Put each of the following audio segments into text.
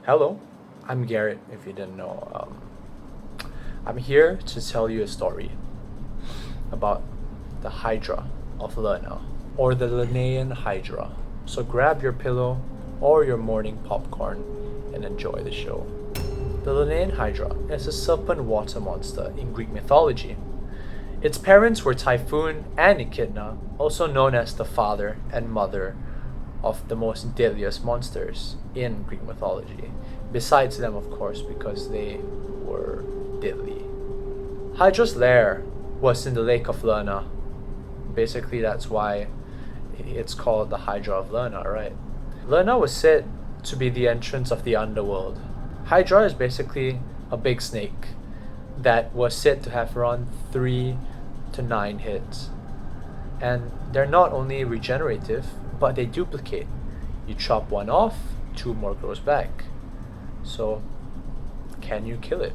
Hello, I'm Garret, if you didn't know. I'm here to tell you a story about the Hydra of Lerna, or the Linnaean Hydra. So grab your pillow or your morning popcorn and enjoy the show. The Linnaean Hydra is a serpent water monster in Greek mythology. Its parents were Typhoon and Echidna, also known as the father and mother of the most deadliest monsters in Greek mythology. Besides them, of course, because they were deadly. Hydra's lair was in the lake of Lerna. Basically, that's why it's called the Hydra of Lerna, right? Lerna was said to be the entrance of the underworld. Hydra is basically a big snake that was said to have around 3 to 9 heads. And they're not only regenerative, but they duplicate. You chop one off, 2 more grows back. So, can you kill it?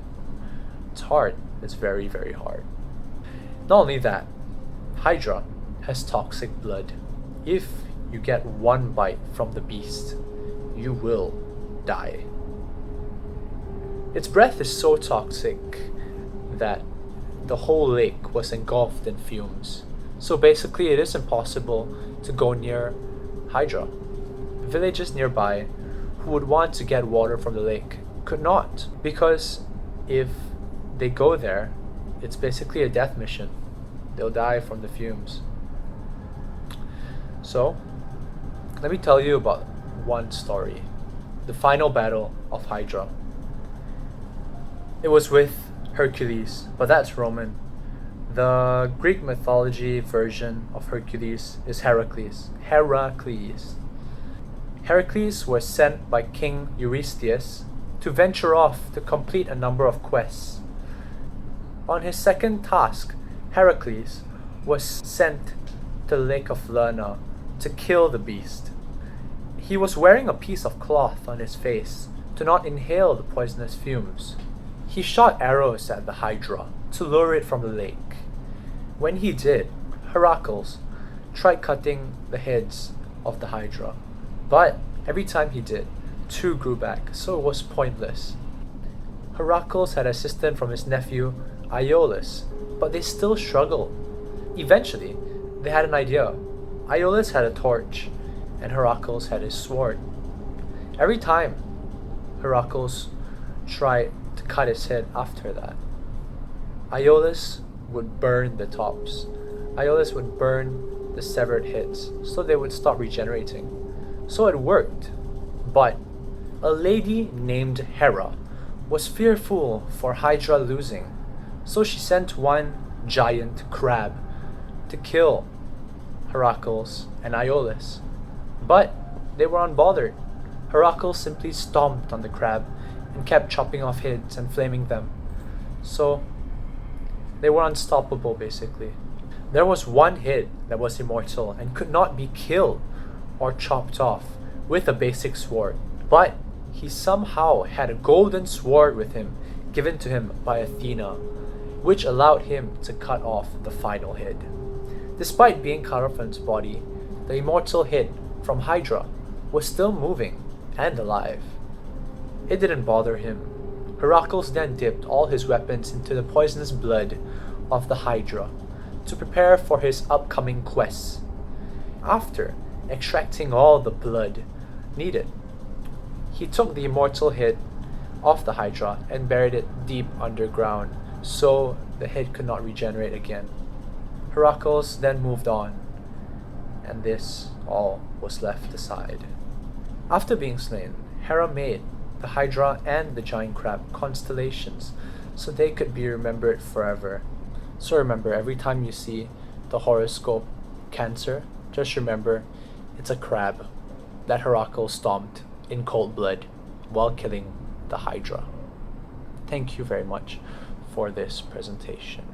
It's hard. It's very, very hard. Not only that, Hydra has toxic blood. If you get one bite from the beast, you will die. Its breath is so toxic that the whole lake was engulfed in fumes. So basically, it is impossible to go near Hydra. Villages nearby who would want to get water from the lake could not, because if they go there, it's basically a death mission. They'll die from the fumes. So, let me tell you about one story. The final battle of Hydra. It was with Hercules, but that's Roman. The Greek mythology version of Hercules is Heracles. Heracles was sent by King Eurystheus to venture off to complete a number of quests. On his second task, Heracles was sent to the Lake of Lerna to kill the beast. He was wearing a piece of cloth on his face to not inhale the poisonous fumes. He shot arrows at the Hydra to lure it from the lake. When he did, Heracles tried cutting the heads of the Hydra, but every time he did, 2 grew back, so it was pointless. Heracles had assistance from his nephew Iolaus, but they still struggled. Eventually, they had an idea. Iolaus had a torch, and Heracles had his sword. Every time Heracles tried to cut his head after that, Iolaus would burn the tops. Iolaus would burn the severed heads, so they would stop regenerating. So it worked. But a lady named Hera was fearful for Hydra losing, so she sent one giant crab to kill Heracles and Iolaus. But they were unbothered. Heracles simply stomped on the crab and kept chopping off heads and flaming them. So they were unstoppable, basically. There was one head that was immortal and could not be killed or chopped off with a basic sword. But he somehow had a golden sword with him, given to him by Athena, which allowed him to cut off the final head. Despite being cut off from its body, the immortal head from Hydra was still moving and alive. It didn't bother him. Heracles then dipped all his weapons into the poisonous blood of the Hydra to prepare for his upcoming quests. After extracting all the blood needed, he took the immortal head of the Hydra and buried it deep underground so the head could not regenerate again. Heracles then moved on, and this all was left aside. After being slain, Hera made the Hydra and the giant crab constellations so they could be remembered forever. So remember, every time you see the horoscope Cancer, just remember it's a crab that Heracles stomped in cold blood while killing the Hydra. Thank you very much for this presentation.